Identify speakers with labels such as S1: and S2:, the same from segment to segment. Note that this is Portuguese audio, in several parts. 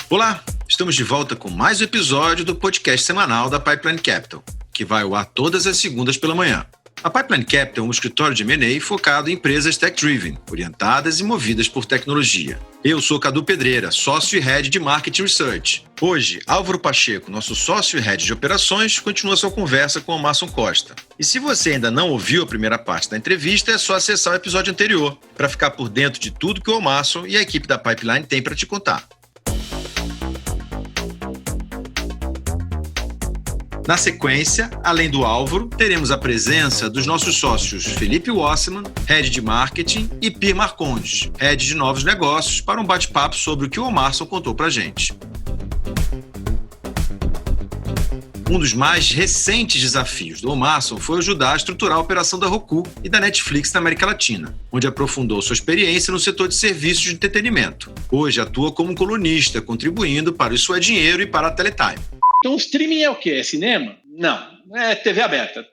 S1: Olá, estamos de volta com mais um episódio do podcast semanal da Pipeline Capital, que vai ao ar todas as segundas pela manhã. A Pipeline Capital é um escritório de M&A focado em empresas tech-driven, orientadas e movidas por tecnologia. Eu sou Cadu Pedreira, sócio e head de Market Research. Hoje, Álvaro Pacheco, nosso sócio e head de operações, continua sua conversa com o Márcio Costa. E se você ainda não ouviu a primeira parte da entrevista, é só acessar o episódio anterior, para ficar por dentro de tudo que o Márcio e a equipe da Pipeline têm para te contar. Na sequência, além do Álvaro, teremos a presença dos nossos sócios Felipe Wasserman, Head de Marketing, e Pir Marcondes, Head de Novos Negócios, para um bate-papo sobre o que o Márcio contou para a gente. Um dos mais recentes desafios do Márcio foi ajudar a estruturar a operação da Roku e da Netflix na América Latina, onde aprofundou sua experiência no setor de serviços de entretenimento. Hoje atua como colunista, contribuindo para o Isso é Dinheiro e para a Teletime.
S2: Então, o streaming é o quê? É cinema? Não. É TV aberta?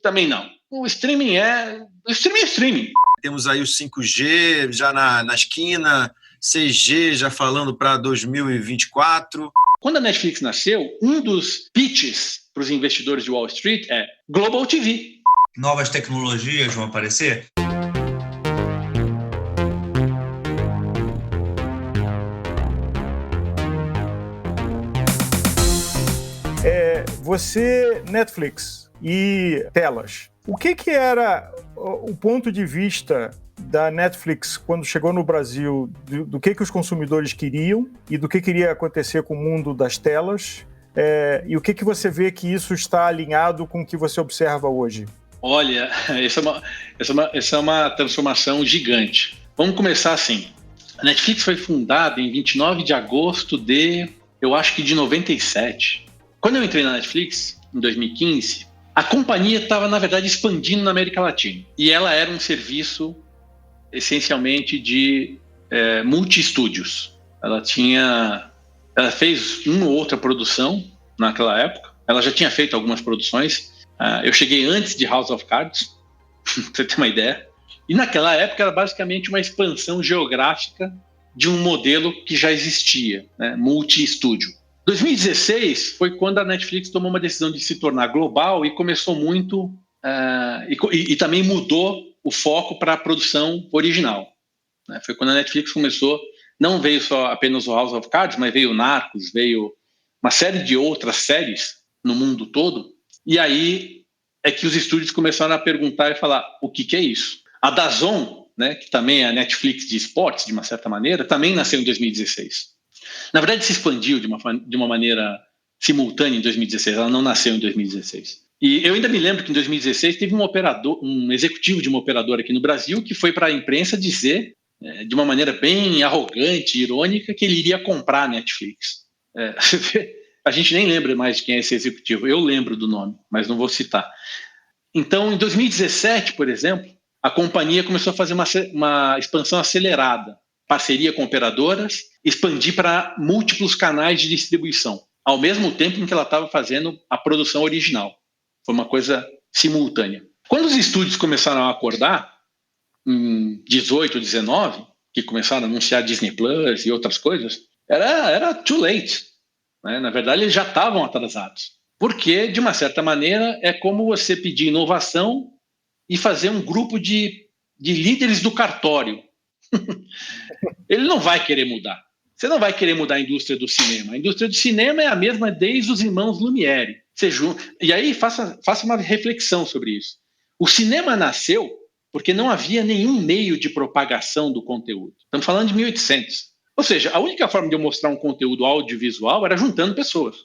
S2: Também não. O streaming é streaming.
S1: Temos aí o 5G já na esquina, 6G já falando para 2024.
S2: Quando a Netflix nasceu, um dos pitches para os investidores de Wall Street é Global TV.
S3: Novas tecnologias vão aparecer?
S4: Você, Netflix e telas, o que era o ponto de vista da Netflix quando chegou no Brasil, do que os consumidores queriam e do que queria acontecer com o mundo das telas, e o que você vê que isso está alinhado com o que você observa hoje?
S2: Olha, essa é uma transformação gigante. Vamos começar assim. A Netflix foi fundada em 29 de agosto de 97. Quando eu entrei na Netflix, em 2015, a companhia estava, na verdade, expandindo na América Latina. E ela era um serviço, essencialmente, de multi-estúdios. Ela fez uma ou outra produção naquela época. Ela já tinha feito algumas produções. Eu cheguei antes de House of Cards, pra você ter uma ideia. E naquela época era basicamente uma expansão geográfica de um modelo que já existia, né? Multi-estúdio. 2016 foi quando a Netflix tomou uma decisão de se tornar global e começou muito... e também mudou o foco para a produção original, né? Foi quando a Netflix começou... Não veio só apenas o House of Cards, mas veio o Narcos, veio uma série de outras séries no mundo todo. E aí é que os estúdios começaram a perguntar e falar o que é isso? A DAZN, né, que também é a Netflix de esportes, de uma certa maneira, também nasceu em 2016. Na verdade, se expandiu de uma maneira simultânea em 2016. Ela não nasceu em 2016. E eu ainda me lembro que em 2016 teve um executivo de uma operadora aqui no Brasil que foi para a imprensa dizer, de uma maneira bem arrogante, irônica, que ele iria comprar a Netflix. A gente nem lembra mais de quem é esse executivo. Eu lembro do nome, mas não vou citar. Então, em 2017, por exemplo, a companhia começou a fazer uma expansão acelerada. Parceria com operadoras, expandir para múltiplos canais de distribuição, ao mesmo tempo em que ela estava fazendo a produção original. Foi uma coisa simultânea. Quando os estúdios começaram a acordar, em 18, 19, que começaram a anunciar Disney Plus e outras coisas, era too late, né? Na verdade, eles já estavam atrasados. Porque, de uma certa maneira, é como você pedir inovação e fazer um grupo de líderes do cartório. Ele não vai querer mudar. Você não vai querer mudar a indústria do cinema. A indústria do cinema é a mesma desde os irmãos Lumière. E aí faça uma reflexão sobre isso. O cinema nasceu porque não havia nenhum meio de propagação do conteúdo. Estamos falando de 1800. Ou seja, a única forma de eu mostrar um conteúdo audiovisual era juntando pessoas.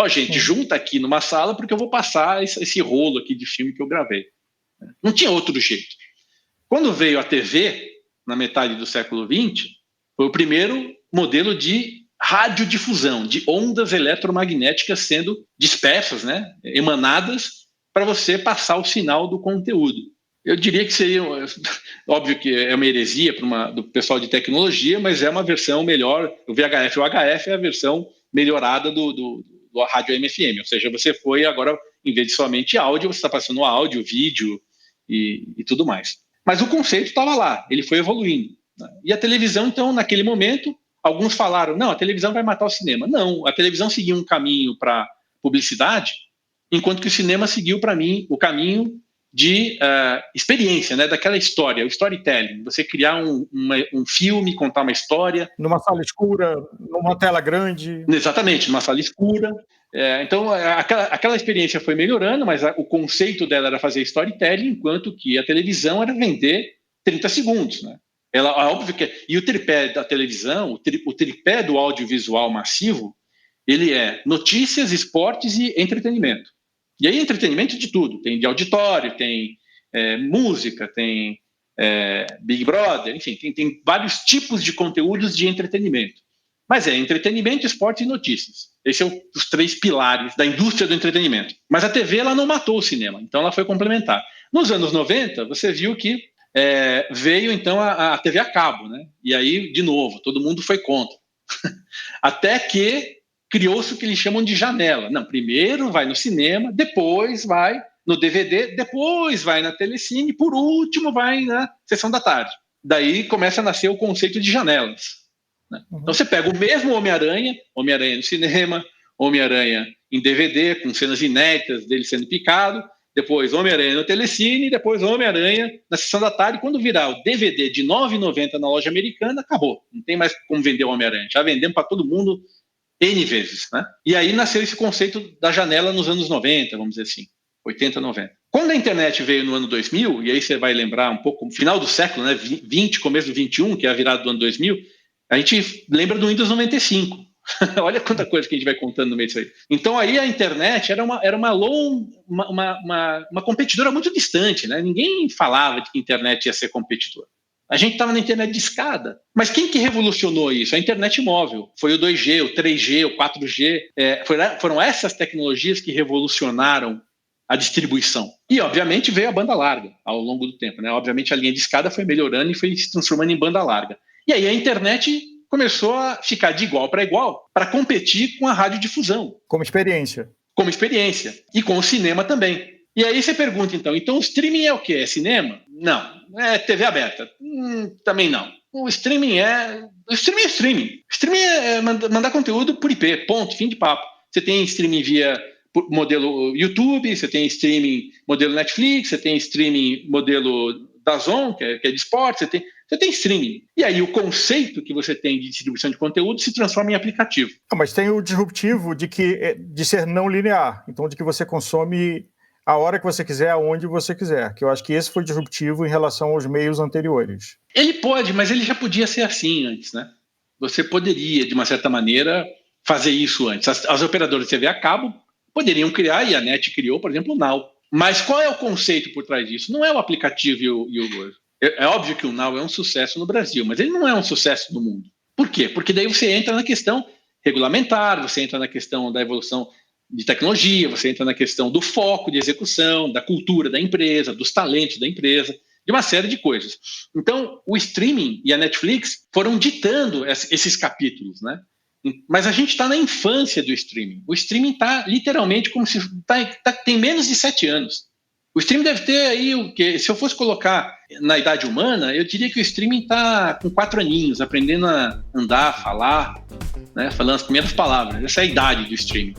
S2: Gente, junta aqui numa sala porque eu vou passar esse rolo aqui de filme que eu gravei. Não tinha outro jeito. Quando veio a TV, na metade do século XX, foi o primeiro modelo de radiodifusão, de ondas eletromagnéticas sendo dispersas, né, emanadas, para você passar o sinal do conteúdo. Eu diria que seria, óbvio que é uma heresia do pessoal de tecnologia, mas é uma versão melhor. O VHF e o HF é a versão melhorada do rádio AM/FM, ou seja, você foi agora, em vez de somente áudio, você está passando áudio, vídeo e tudo mais. Mas o conceito estava lá, ele foi evoluindo, né? E a televisão, então, naquele momento, alguns falaram, não, a televisão vai matar o cinema. Não, a televisão seguiu um caminho para publicidade, enquanto que o cinema seguiu, para mim, o caminho de experiência, né, daquela história, o storytelling, você criar um filme, contar uma história.
S4: Numa sala escura, numa tela grande.
S2: Exatamente, numa sala escura. Então, aquela experiência foi melhorando, mas o conceito dela era fazer storytelling, enquanto que a televisão era vender 30 segundos, né? Óbvio que, e o tripé da televisão, o tripé do audiovisual massivo, ele é notícias, esportes e entretenimento. E aí, entretenimento de tudo. Tem de auditório, tem música, tem Big Brother, enfim, tem vários tipos de conteúdos de entretenimento. Mas entretenimento, esporte e notícias. Esses são os 3 pilares da indústria do entretenimento. Mas a TV, ela não matou o cinema, então ela foi complementar. Nos anos 90, você viu que veio, então, a TV a cabo, né? E aí, de novo, todo mundo foi contra. Até que criou-se o que eles chamam de janela. Não, primeiro vai no cinema, depois vai no DVD, depois vai na Telecine, por último vai na sessão da tarde. Daí começa a nascer o conceito de janelas. Né? Então você pega o mesmo Homem-Aranha no cinema, Homem-Aranha em DVD, com cenas inéditas dele sendo picado, depois Homem-Aranha no Telecine, depois Homem-Aranha na sessão da tarde. Quando virar o DVD de R$ 9,90 na loja americana, acabou. Não tem mais como vender o Homem-Aranha. Já vendemos para todo mundo N vezes, né? E aí nasceu esse conceito da janela nos anos 90, vamos dizer assim, 80, 90. Quando a internet veio no ano 2000, e aí você vai lembrar um pouco, no final do século, né, 20, começo do 21, que é a virada do ano 2000, a gente lembra do Windows 95. Olha quanta coisa que a gente vai contando no meio disso aí. Então aí a internet era uma competidora muito distante, né? Ninguém falava de que a internet ia ser competidora. A gente estava na internet de escada. Mas quem que revolucionou isso? A internet móvel. Foi o 2G, o 3G, o 4G. Foram essas tecnologias que revolucionaram a distribuição. E, obviamente, veio a banda larga ao longo do tempo, né? Obviamente, a linha de escada foi melhorando e foi se transformando em banda larga. E aí a internet começou a ficar de igual para competir com a radiodifusão.
S4: Como experiência.
S2: Como experiência. E com o cinema também. E aí você pergunta, então o streaming é o quê? É cinema? Não. É TV aberta? Também não. O streaming é streaming. O streaming é mandar conteúdo por IP, ponto, fim de papo. Você tem streaming via modelo YouTube, você tem streaming modelo Netflix, você tem streaming modelo DAZN, que é de esporte, você tem streaming. E aí o conceito que você tem de distribuição de conteúdo se transforma em aplicativo.
S4: Mas tem o disruptivo de ser não linear, então de que você consome a hora que você quiser, aonde você quiser, que eu acho que esse foi disruptivo em relação aos meios anteriores.
S2: Ele pode, mas ele já podia ser assim antes, né? Você poderia, de uma certa maneira, fazer isso antes. As operadoras de TV a cabo poderiam criar, e a NET criou, por exemplo, o Now. Mas qual é o conceito por trás disso? Não é o aplicativo e o... É óbvio que o Now é um sucesso no Brasil, mas ele não é um sucesso no mundo. Por quê? Porque daí você entra na questão regulamentar, você entra na questão da evolução de tecnologia, você entra na questão do foco de execução, da cultura da empresa, dos talentos da empresa, de uma série de coisas. Então, o streaming e a Netflix foram ditando esses capítulos, né? Mas a gente está na infância do streaming. O streaming está literalmente como se... tem menos de 7 anos. O streaming deve ter aí o quê? Se eu fosse colocar na idade humana, eu diria que o streaming está com 4 aninhos, aprendendo a andar, falar, né? Falando as primeiras palavras. Essa é a idade do streaming.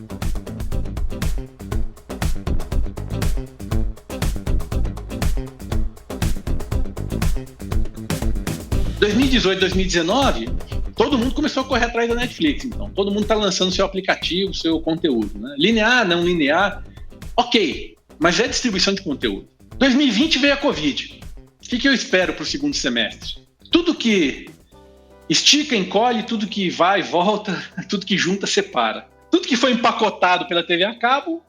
S2: Em 2018, 2019, todo mundo começou a correr atrás da Netflix, então. Todo mundo está lançando seu aplicativo, seu conteúdo, né? Linear, não linear, ok, mas é distribuição de conteúdo. 2020 veio a Covid. O que eu espero para o segundo semestre? Tudo que estica, encolhe, tudo que vai e volta, tudo que junta, separa. Tudo que foi empacotado pela TV a cabo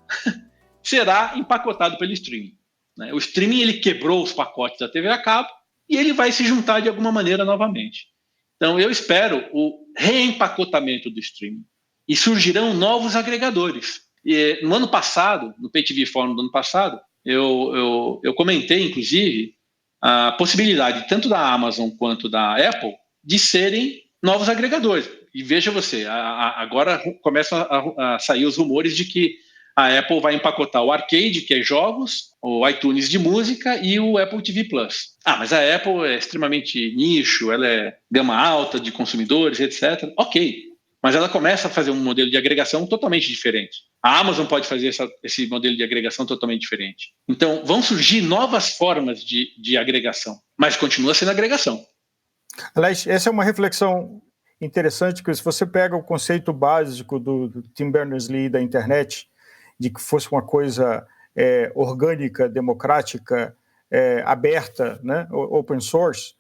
S2: será empacotado pelo streaming, né? O streaming, ele quebrou os pacotes da TV a cabo e ele vai se juntar de alguma maneira novamente. Então, eu espero o reempacotamento do streaming. E surgirão novos agregadores. E, no ano passado, no Pay TV Forum do ano passado, eu comentei, inclusive, a possibilidade tanto da Amazon quanto da Apple de serem novos agregadores. E veja você, agora começam a sair os rumores de que A Apple vai empacotar o Arcade, que é jogos, o iTunes de música e o Apple TV Plus. Mas a Apple é extremamente nicho, ela é gama alta de consumidores, etc. Ok, mas ela começa a fazer um modelo de agregação totalmente diferente. A Amazon pode fazer esse modelo de agregação totalmente diferente. Então, vão surgir novas formas de agregação, mas continua sendo agregação.
S4: Aliás, essa é uma reflexão interessante, que se você pega o conceito básico do Tim Berners-Lee da internet, de que fosse uma coisa orgânica, democrática, aberta, né, open source,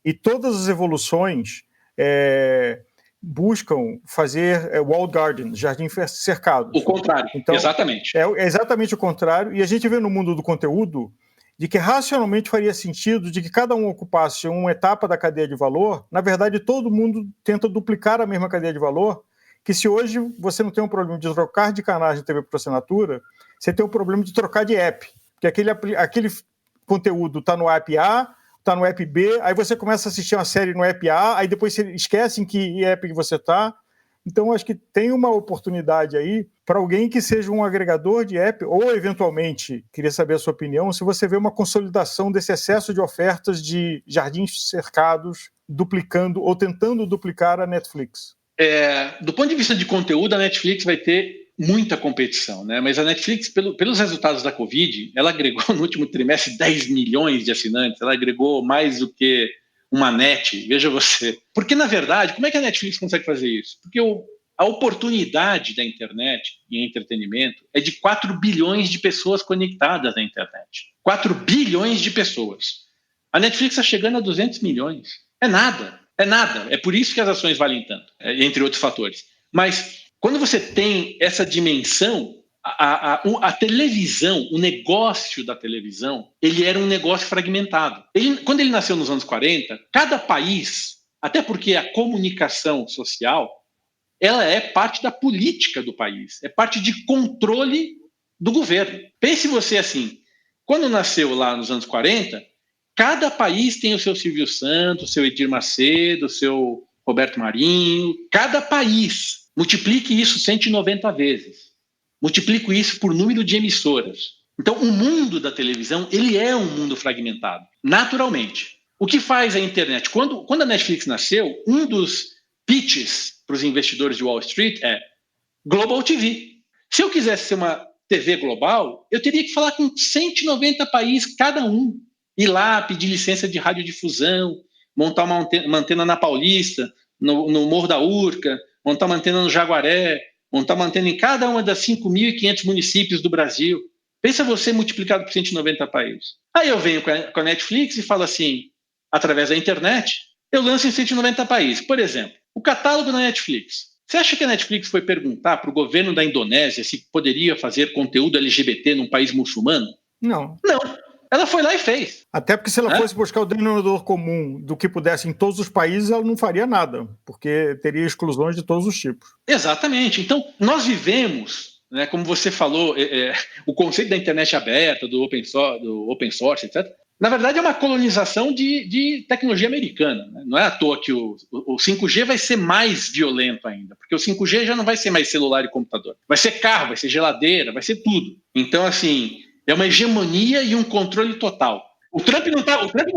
S4: e todas as evoluções buscam fazer walled garden, jardim cercado.
S2: O contrário,
S4: então,
S2: exatamente.
S4: É exatamente o contrário, e a gente vê no mundo do conteúdo de que racionalmente faria sentido de que cada um ocupasse uma etapa da cadeia de valor. Na verdade, todo mundo tenta duplicar a mesma cadeia de valor, que se hoje você não tem um problema de trocar de canais de TV por assinatura, você tem um problema de trocar de app, porque aquele conteúdo está no app A, está no app B, aí você começa a assistir uma série no app A, aí depois você esquece em que app que você está. Então, acho que tem uma oportunidade aí para alguém que seja um agregador de app, ou, eventualmente, queria saber a sua opinião, se você vê uma consolidação desse excesso de ofertas de jardins cercados, duplicando ou tentando duplicar a Netflix.
S2: Do ponto de vista de conteúdo, a Netflix vai ter muita competição, né? Mas a Netflix, pelos resultados da Covid, ela agregou no último trimestre 10 milhões de assinantes, ela agregou mais do que uma net, veja você. Porque, na verdade, como é que a Netflix consegue fazer isso? Porque a oportunidade da internet em entretenimento é de 4 bilhões de pessoas conectadas na internet. 4 bilhões de pessoas. A Netflix está chegando a 200 milhões. É nada. É por isso que as ações valem tanto, entre outros fatores. Mas quando você tem essa dimensão, a televisão, o negócio da televisão, ele era um negócio fragmentado. Quando ele nasceu nos anos 40, cada país, até porque a comunicação social, ela é parte da política do país, é parte de controle do governo. Pense você assim, quando nasceu lá nos anos 40, cada país tem o seu Silvio Santos, o seu Edir Macedo, o seu Roberto Marinho, cada país. Multiplique isso 190 vezes. Multiplico isso por número de emissoras. Então, o mundo da televisão, ele é um mundo fragmentado, naturalmente. O que faz a internet? Quando a Netflix nasceu, um dos pitches para os investidores de Wall Street é Global TV. Se eu quisesse ser uma TV global, eu teria que falar com 190 países, cada um. Ir lá, pedir licença de radiodifusão, montar uma antena na Paulista, no Morro da Urca, montar uma antena no Jaguaré, montar uma antena em cada uma das 5.500 municípios do Brasil. Pensa você multiplicado por 190 países. Aí eu venho com a Netflix e falo assim, através da internet, eu lanço em 190 países. Por exemplo, o catálogo da Netflix. Você acha que a Netflix foi perguntar para o governo da Indonésia se poderia fazer conteúdo LGBT num país muçulmano?
S4: Não.
S2: Não. Ela foi lá e fez.
S4: Até porque se ela fosse buscar o denominador comum do que pudesse em todos os países, ela não faria nada, porque teria exclusões de todos os tipos.
S2: Exatamente. Então, nós vivemos, né, como você falou, o conceito da internet aberta, do open source, etc., na verdade é uma colonização de tecnologia americana. Né? Não é à toa que o 5G vai ser mais violento ainda, porque o 5G já não vai ser mais celular e computador. Vai ser carro, vai ser geladeira, vai ser tudo. Então, assim, é uma hegemonia e um controle total. O Trump não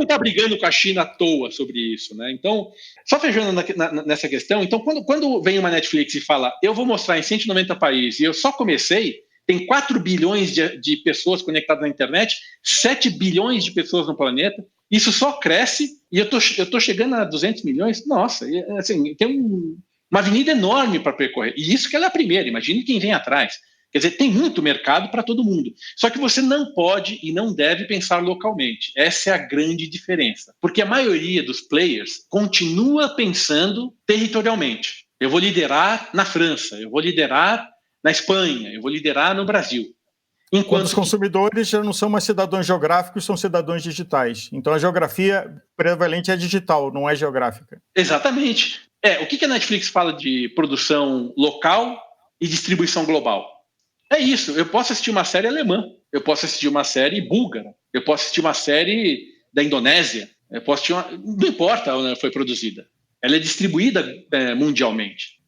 S2: tá brigando com a China à toa sobre isso, né? Então, só fechando nessa questão, então quando vem uma Netflix e fala, eu vou mostrar em 190 países e eu só comecei, tem 4 bilhões de pessoas conectadas na internet, 7 bilhões de pessoas no planeta, isso só cresce e eu tô chegando a 200 milhões, nossa, assim, tem uma avenida enorme para percorrer. E isso que ela é a primeira, imagine quem vem atrás. Quer dizer, tem muito mercado para todo mundo. Só que você não pode e não deve pensar localmente. Essa é a grande diferença. Porque a maioria dos players continua pensando territorialmente. Eu vou liderar na França, eu vou liderar na Espanha, eu vou liderar no Brasil.
S4: Enquanto os consumidores já não são mais cidadãos geográficos, são cidadãos digitais. Então a geografia prevalente é digital, não é geográfica.
S2: Exatamente. O que a Netflix fala de produção local e distribuição global? É isso, eu posso assistir uma série alemã, eu posso assistir uma série búlgara, eu posso assistir uma série da Indonésia, eu posso assistir não importa onde ela foi produzida. ela é distribuída mundialmente.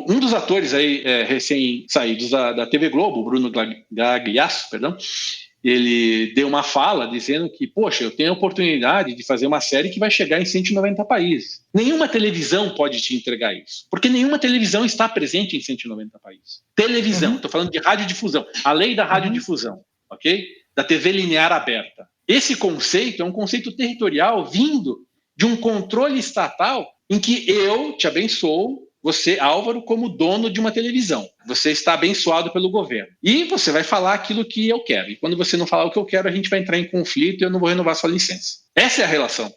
S2: Um dos atores aí recém-saídos da TV Globo, Bruno Gagliasso, ele deu uma fala dizendo que, poxa, eu tenho a oportunidade de fazer uma série que vai chegar em 190 países. Nenhuma televisão pode te entregar isso, porque nenhuma televisão está presente em 190 países. Televisão, estou falando de radiodifusão, a lei da radiodifusão, ok? Da TV linear aberta. Esse conceito é um conceito territorial vindo de um controle estatal em que eu te abençoo, você, Álvaro, como dono de uma televisão. Você está abençoado pelo governo. E você vai falar aquilo que eu quero. E quando você não falar o que eu quero, a gente vai entrar em conflito e eu não vou renovar sua licença. Essa é a relação.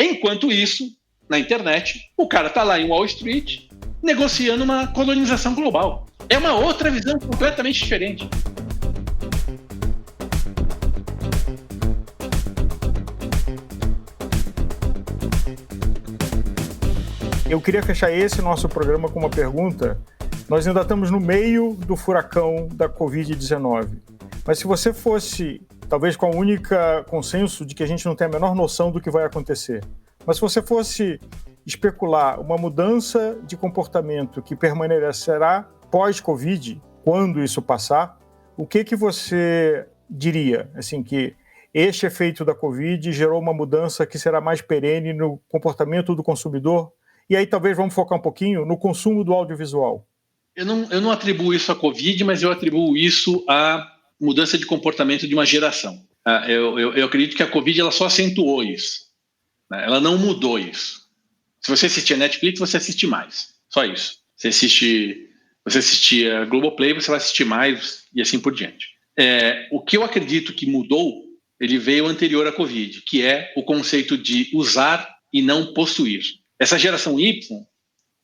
S2: Enquanto isso, na internet, o cara está lá em Wall Street negociando uma colonização global. É uma outra visão completamente diferente.
S4: Eu queria fechar esse nosso programa com uma pergunta. Nós ainda estamos no meio do furacão da Covid-19. Mas se você fosse, talvez com a única consenso de que a gente não tem a menor noção do que vai acontecer, mas se você fosse especular uma mudança de comportamento que permanecerá pós-Covid, quando isso passar, o que você diria? Assim, que este efeito da Covid gerou uma mudança que será mais perene no comportamento do consumidor? E aí talvez vamos focar um pouquinho no consumo do audiovisual.
S2: Eu não atribuo isso à Covid, mas eu atribuo isso à mudança de comportamento de uma geração. Eu acredito que a Covid ela só acentuou isso. Ela não mudou isso. Se você assistir a Netflix, você assiste mais. Só isso. Você assistir a Globoplay, você vai assistir mais e assim por diante. O que eu acredito que mudou, ele veio anterior à Covid, que é o conceito de usar e não possuir. Essa geração Y,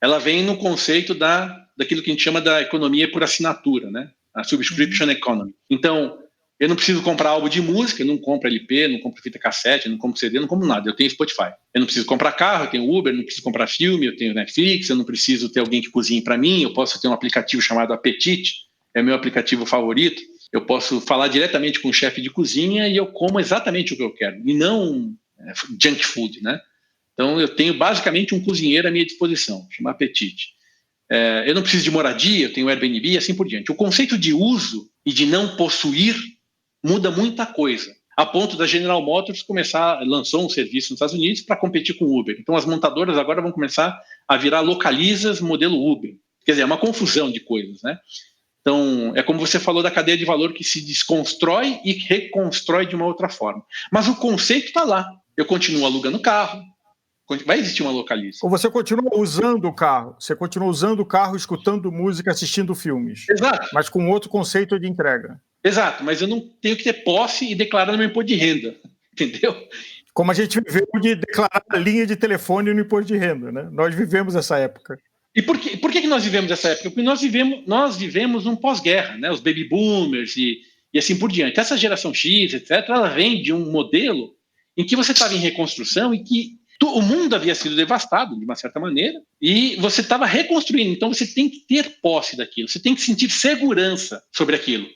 S2: ela vem no conceito daquilo que a gente chama da economia por assinatura, né? A subscription economy. Então, eu não preciso comprar álbum de música, eu não compro LP, não compro fita cassete, eu não compro CD, eu não compro nada, eu tenho Spotify. Eu não preciso comprar carro, eu tenho Uber, eu não preciso comprar filme, eu tenho Netflix, eu não preciso ter alguém que cozinhe para mim, eu posso ter um aplicativo chamado Apetite, é meu aplicativo favorito, eu posso falar diretamente com o chefe de cozinha e eu como exatamente o que eu quero, e não junk food, né? Então, eu tenho basicamente um cozinheiro à minha disposição, chama Apetite. Eu não preciso de moradia, eu tenho Airbnb e assim por diante. O conceito de uso e de não possuir muda muita coisa, a ponto da General Motors lançou um serviço nos Estados Unidos para competir com o Uber. Então, as montadoras agora vão começar a virar localizas modelo Uber. Quer dizer, é uma confusão de coisas, né? Então, é como você falou da cadeia de valor que se desconstrói e reconstrói de uma outra forma. Mas o conceito está lá. Eu continuo alugando carro, vai existir uma localiza.
S4: Ou você continua usando o carro, escutando música, assistindo filmes.
S2: Exato.
S4: Mas com outro conceito de entrega.
S2: Exato, mas eu não tenho que ter posse e declarar no meu imposto de renda, entendeu?
S4: Como a gente viveu de declarar a linha de telefone no imposto de renda, né? Nós vivemos essa época.
S2: E por que nós vivemos essa época? Porque nós vivemos um pós-guerra, né? Os baby boomers e assim por diante. Essa geração X, etc., ela vem de um modelo em que você estava em reconstrução e que o mundo havia sido devastado, de uma certa maneira, e você estava reconstruindo. Então, você tem que ter posse daquilo. Você tem que sentir segurança sobre aquilo.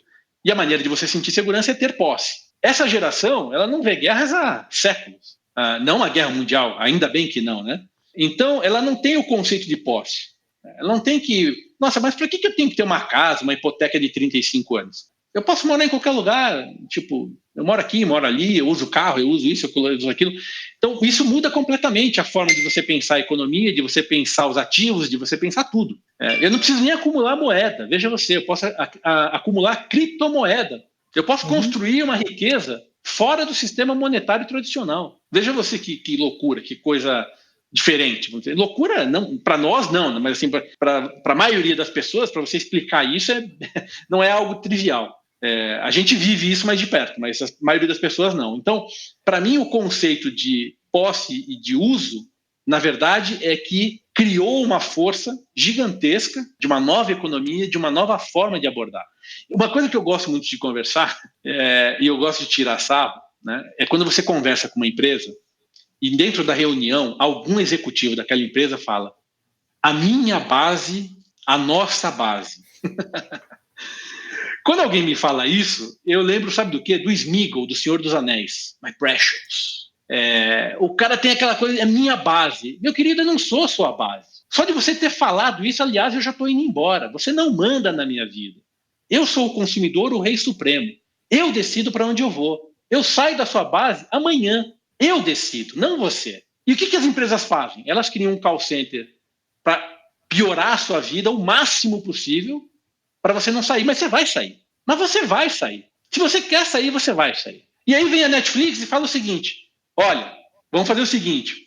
S2: E a maneira de você sentir segurança é ter posse. Essa geração, ela não vê guerras há séculos. Não a guerra mundial, ainda bem que não, né? Então, ela não tem o conceito de posse. Ela não tem que... Nossa, mas por que eu tenho que ter uma casa, uma hipoteca de 35 anos? Eu posso morar em qualquer lugar, tipo, eu moro aqui, moro ali, eu uso carro, eu uso isso, eu uso aquilo. Então, isso muda completamente a forma de você pensar a economia, de você pensar os ativos, de você pensar tudo. Eu não preciso nem acumular moeda. Veja você, eu posso acumular criptomoeda. Eu posso construir uma riqueza fora do sistema monetário tradicional. Veja você que loucura, que coisa diferente. Loucura, não, para nós não, mas assim, para a maioria das pessoas, para você explicar isso, não é algo trivial. A gente vive isso mais de perto, mas a maioria das pessoas não. Então, para mim, o conceito de posse e de uso, na verdade, é que criou uma força gigantesca de uma nova economia, de uma nova forma de abordar. Uma coisa que eu gosto muito de conversar, e eu gosto de tirar sarro, né, é quando você conversa com uma empresa e dentro da reunião, algum executivo daquela empresa fala: a minha base, a nossa base. Quando alguém me fala isso, eu lembro, sabe do quê? Do Sméagol, do Senhor dos Anéis. My precious. O cara tem aquela coisa, é minha base. Meu querido, eu não sou sua base. Só de você ter falado isso, aliás, eu já estou indo embora. Você não manda na minha vida. Eu sou o consumidor, o rei supremo. Eu decido para onde eu vou. Eu saio da sua base amanhã. Eu decido, não você. E o que as empresas fazem? Elas criam um call center para piorar a sua vida o máximo possível para você não sair. Mas você vai sair. Mas você vai sair. Se você quer sair, você vai sair. E aí vem a Netflix e fala o seguinte: olha, vamos fazer o seguinte.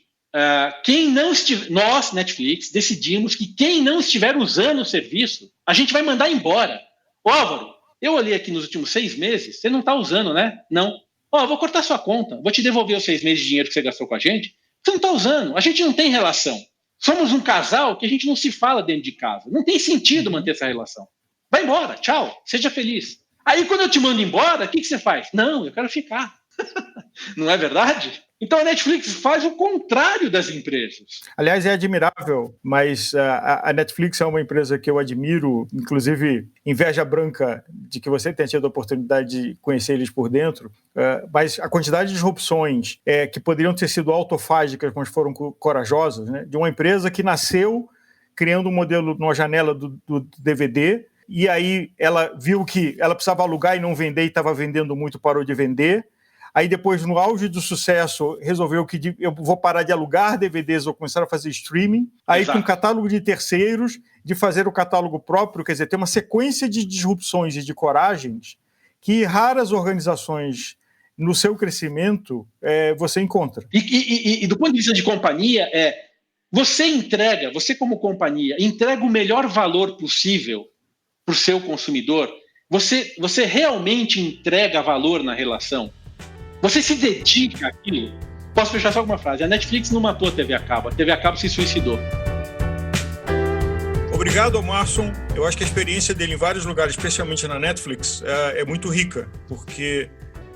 S2: Nós, Netflix, decidimos que quem não estiver usando o serviço, a gente vai mandar embora. Álvaro, eu olhei aqui nos últimos 6 meses, você não está usando, né? Não. Vou cortar sua conta, vou te devolver os 6 meses de dinheiro que você gastou com a gente. Você não está usando, a gente não tem relação. Somos um casal que a gente não se fala dentro de casa. Não tem sentido manter essa relação. Vai embora, tchau, seja feliz. Aí quando eu te mando embora, o que você faz? Não, eu quero ficar. Não é verdade? Então a Netflix faz o contrário das empresas.
S4: Aliás, é admirável, mas a Netflix é uma empresa que eu admiro, inclusive inveja branca de que você tenha tido a oportunidade de conhecer eles por dentro, mas a quantidade de disrupções que poderiam ter sido autofágicas, mas foram corajosas, né? De uma empresa que nasceu criando um modelo numa janela do DVD, e aí ela viu que ela precisava alugar e não vender, e estava vendendo muito, parou de vender. Aí depois, no auge do sucesso, resolveu que eu vou parar de alugar DVDs, vou começar a fazer streaming. Aí Exato. Com catálogo de terceiros, de fazer o catálogo próprio, quer dizer, tem uma sequência de disrupções e de coragens que raras organizações, no seu crescimento, você encontra.
S2: E do ponto de vista de companhia, você como companhia, entrega o melhor valor possível para o seu consumidor? Você realmente entrega valor na relação? Você se dedica àquilo? Posso fechar só com uma frase. A Netflix não matou a TV a cabo se suicidou.
S4: Obrigado, Marson. Eu acho que a experiência dele em vários lugares, especialmente na Netflix, é muito rica, porque,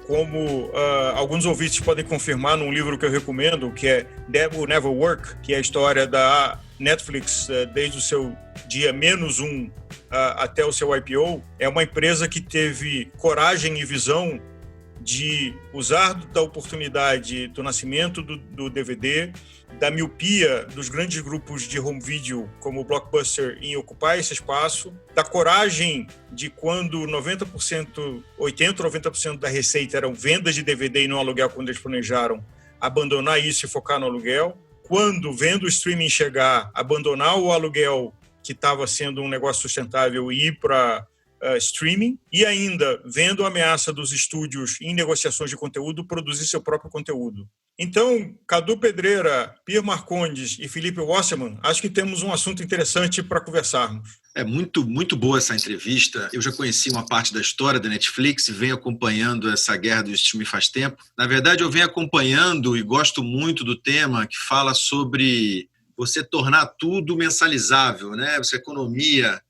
S4: como alguns ouvintes podem confirmar num livro que eu recomendo, que é That Will Never Work, que é a história da Netflix desde o seu dia -1 até o seu IPO, é uma empresa que teve coragem e visão de usar da oportunidade do nascimento do DVD, da miopia dos grandes grupos de home video como o Blockbuster em ocupar esse espaço, da coragem de quando 80% ou 90% da receita eram vendas de DVD e não aluguel quando eles planejaram, abandonar isso e focar no aluguel. Quando, vendo o streaming chegar, abandonar o aluguel que estava sendo um negócio sustentável e ir para streaming, e ainda, vendo a ameaça dos estúdios em negociações de conteúdo, produzir seu próprio conteúdo. Então, Cadu Pedreira, Pierre Marcondes e Felipe Wasserman, acho que temos um assunto interessante para conversarmos.
S1: É muito, muito boa essa entrevista. Eu já conheci uma parte da história da Netflix e venho acompanhando essa guerra do streaming faz tempo. Na verdade, eu venho acompanhando e gosto muito do tema que fala sobre você tornar tudo mensalizável, né? Essa economia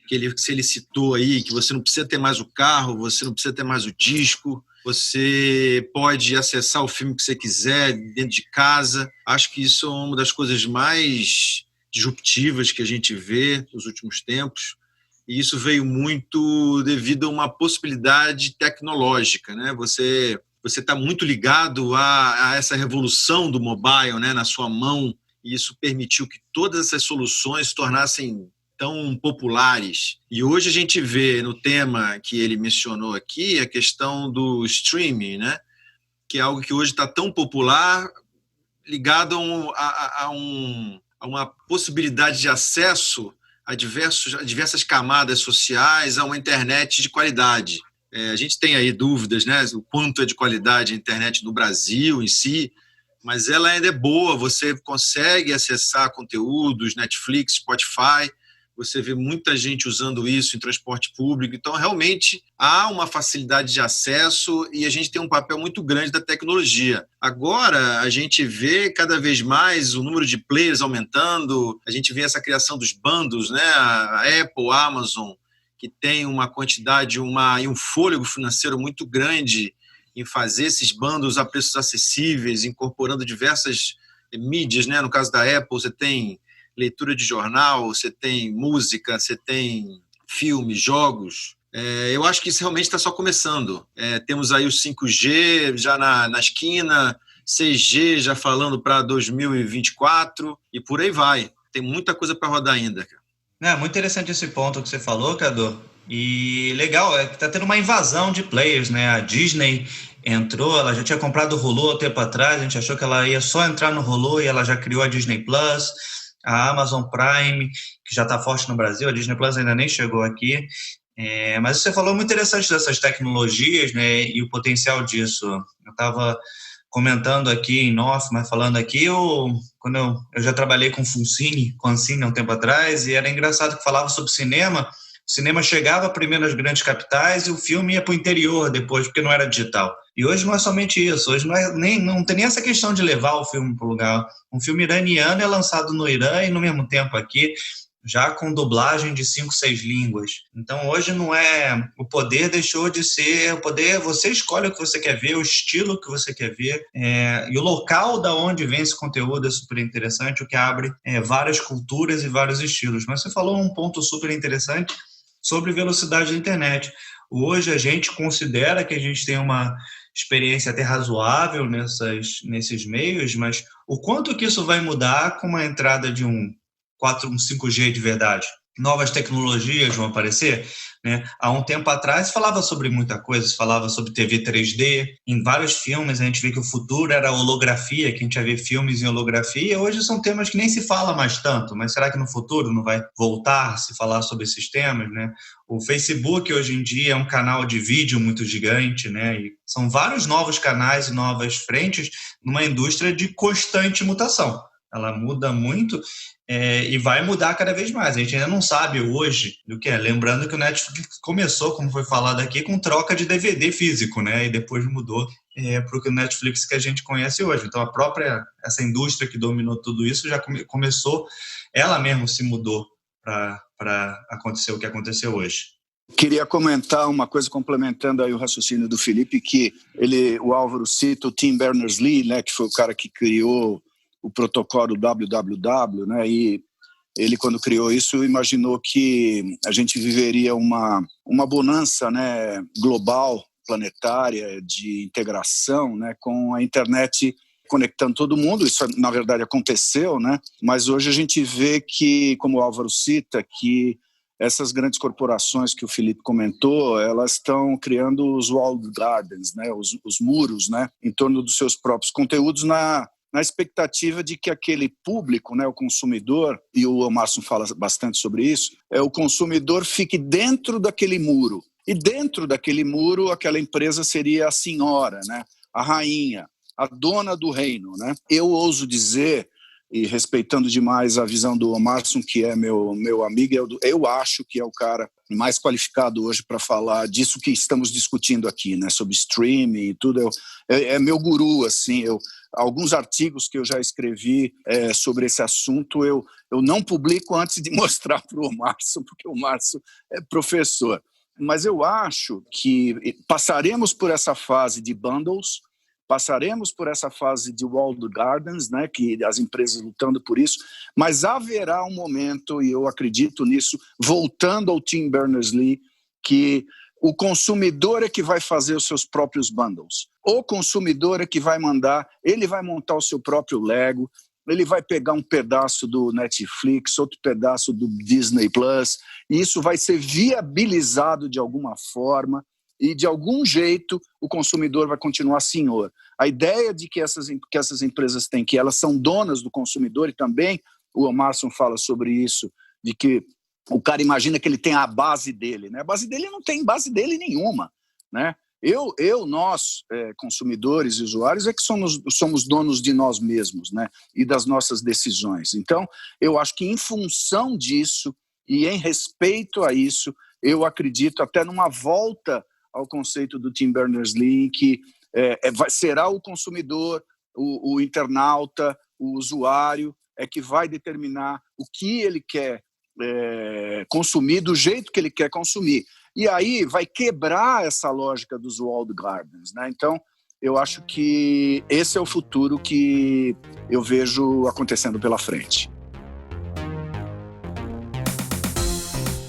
S1: que ele citou aí, que você não precisa ter mais o carro, você não precisa ter mais o disco, você pode acessar o filme que você quiser dentro de casa. Acho que isso é uma das coisas mais disruptivas que a gente vê nos últimos tempos, e isso veio muito devido a uma possibilidade tecnológica, né? Você está muito ligado a essa revolução do mobile, né, na sua mão, e isso permitiu que todas essas soluções se tornassem tão populares. E hoje a gente vê no tema que ele mencionou aqui a questão do streaming, né? Que é algo que hoje está tão popular, ligado a uma possibilidade de acesso a diversas camadas sociais, a uma internet de qualidade. A gente tem aí dúvidas, né? O quanto é de qualidade a internet no Brasil em si, mas ela ainda é boa, você consegue acessar conteúdos, Netflix, Spotify, você vê muita gente usando isso em transporte público. Então, realmente, há uma facilidade de acesso e a gente tem um papel muito grande da tecnologia. Agora, a gente vê cada vez mais o número de players aumentando, a gente vê essa criação dos bundles, né? A Apple, a Amazon, que tem uma quantidade e um fôlego financeiro muito grande em fazer esses bundles a preços acessíveis, incorporando diversas mídias, né? No caso da Apple, você tem leitura de jornal, você tem música, você tem filmes, jogos. Eu acho que isso realmente está só começando. Temos aí o 5G já na esquina, CG já falando para 2024 e por aí vai. Tem muita coisa para rodar ainda.
S3: Muito interessante esse ponto que você falou, Cadu. E legal, que está tendo uma invasão de players, né? A Disney entrou, ela já tinha comprado o Hulu há tempo atrás, a gente achou que ela ia só entrar no Hulu e ela já criou a Disney Plus, a Amazon Prime, que já está forte no Brasil, a Disney Plus ainda nem chegou aqui. Mas você falou muito interessante dessas tecnologias, né? E o potencial disso. Eu estava comentando aqui em off, mas falando aqui, quando eu já trabalhei com Ancine há um tempo atrás, e era engraçado que falava sobre cinema. O cinema chegava primeiro nas grandes capitais e o filme ia para o interior depois, porque não era digital. E hoje não é somente isso, hoje não tem nem essa questão de levar o filme para o lugar. Um filme iraniano é lançado no Irã e no mesmo tempo aqui, já com dublagem de 5, 6 línguas. Então hoje não é... O poder deixou de ser... O poder, você escolhe o que você quer ver, o estilo que você quer ver, e o local da onde vem esse conteúdo é super interessante, o que abre várias culturas e vários estilos. Mas você falou um ponto super interessante sobre velocidade da internet. Hoje a gente considera que a gente tem uma experiência até razoável nesses meios, mas o quanto que isso vai mudar com a entrada de um 5G de verdade? Novas tecnologias vão aparecer, né? Há um tempo atrás falava sobre muita coisa, falava sobre TV 3D, em vários filmes a gente vê que o futuro era a holografia, que a gente ia ver filmes em holografia. Hoje são temas que nem se fala mais tanto, mas será que no futuro não vai voltar a se falar sobre esses temas, né? O Facebook hoje em dia é um canal de vídeo muito gigante, né? E são vários novos canais e novas frentes numa indústria de constante mutação. Ela muda muito e vai mudar cada vez mais. A gente ainda não sabe hoje do que é. Lembrando que o Netflix começou, como foi falado aqui, com troca de DVD físico, né? E depois mudou para o Netflix que a gente conhece hoje. Então, essa indústria que dominou tudo isso já começou, ela mesma se mudou para acontecer o que aconteceu hoje.
S5: Queria comentar uma coisa, complementando aí o raciocínio do Felipe, que o Álvaro cita o Tim Berners-Lee, né? Que foi o cara que criou o protocolo www, né? E ele, quando criou isso, imaginou que a gente viveria uma bonança, né, global, planetária, de integração, né, com a internet conectando todo mundo. Isso, na verdade, aconteceu, né? Mas hoje a gente vê que, como o Álvaro cita, que essas grandes corporações que o Felipe comentou, elas estão criando os walled gardens, né, os muros, né, em torno dos seus próprios conteúdos, na expectativa de que aquele público, né, o consumidor, e o Márcio fala bastante sobre isso, o consumidor fique dentro daquele muro. E dentro daquele muro, aquela empresa seria a senhora, né, a rainha, a dona do reino, né? Eu ouso dizer, e respeitando demais a visão do Márcio, que é meu amigo, eu acho que é o cara mais qualificado hoje para falar disso que estamos discutindo aqui, né, sobre streaming e tudo. É meu guru, assim. Alguns artigos que eu já escrevi sobre esse assunto, eu não publico antes de mostrar para o Márcio, porque o Márcio é professor. Mas eu acho que passaremos por essa fase de bundles, passaremos por essa fase de walled gardens, né, que as empresas lutando por isso, mas haverá um momento, e eu acredito nisso, voltando ao Tim Berners-Lee, que o consumidor é que vai fazer os seus próprios bundles. O consumidor é que vai mandar, ele vai montar o seu próprio Lego, ele vai pegar um pedaço do Netflix, outro pedaço do Disney Plus, e isso vai ser viabilizado de alguma forma, e de algum jeito o consumidor vai continuar senhor. A ideia de que essas empresas têm, que elas são donas do consumidor, e também o Márcio fala sobre isso, de que o cara imagina que ele tem a base dele, né? A base dele não tem base dele nenhuma, né? Nós, consumidores e usuários, é que somos donos de nós mesmos, né? E das nossas decisões. Então, eu acho que em função disso e em respeito a isso, eu acredito até numa volta ao conceito do Tim Berners-Lee, que será o consumidor, o internauta, o usuário, que vai determinar o que ele quer consumir, do jeito que ele quer consumir. E aí vai quebrar essa lógica dos walled gardens, né? Então, eu acho que esse é o futuro que eu vejo acontecendo pela frente.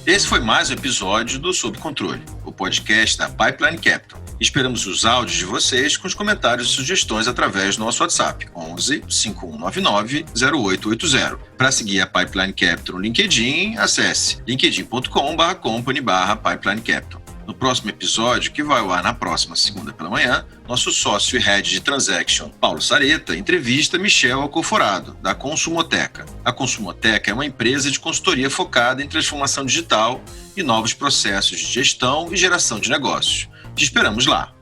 S1: Esse foi mais um episódio do Sob Controle, o podcast da Pipeline Capital. Esperamos os áudios de vocês com os comentários e sugestões através do nosso WhatsApp, 11 5199 0880. Para seguir a Pipeline Capital no LinkedIn, acesse linkedin.com/company/Pipeline Capital. No próximo episódio, que vai ao ar na próxima segunda pela manhã, nosso sócio e head de transaction, Paulo Sareta, entrevista Michel Alcoforado, da Consumoteca. A Consumoteca é uma empresa de consultoria focada em transformação digital e novos processos de gestão e geração de negócios. Te esperamos lá!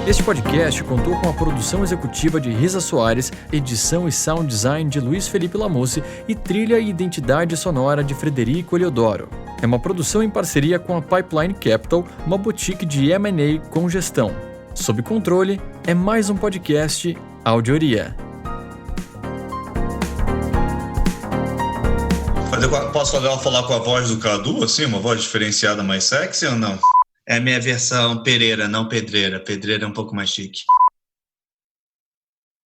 S6: Este podcast contou com a produção executiva de Risa Soares, edição e sound design de Luiz Felipe Lamusse e trilha e identidade sonora de Frederico Eliodoro. É uma produção em parceria com a Pipeline Capital, uma boutique de M&A com gestão. Sob controle, é mais um podcast Audioria.
S3: Posso falar com a voz do Cadu, assim, uma voz diferenciada mais sexy ou não? É a minha versão Pereira, não Pedreira. Pedreira é um pouco mais chique.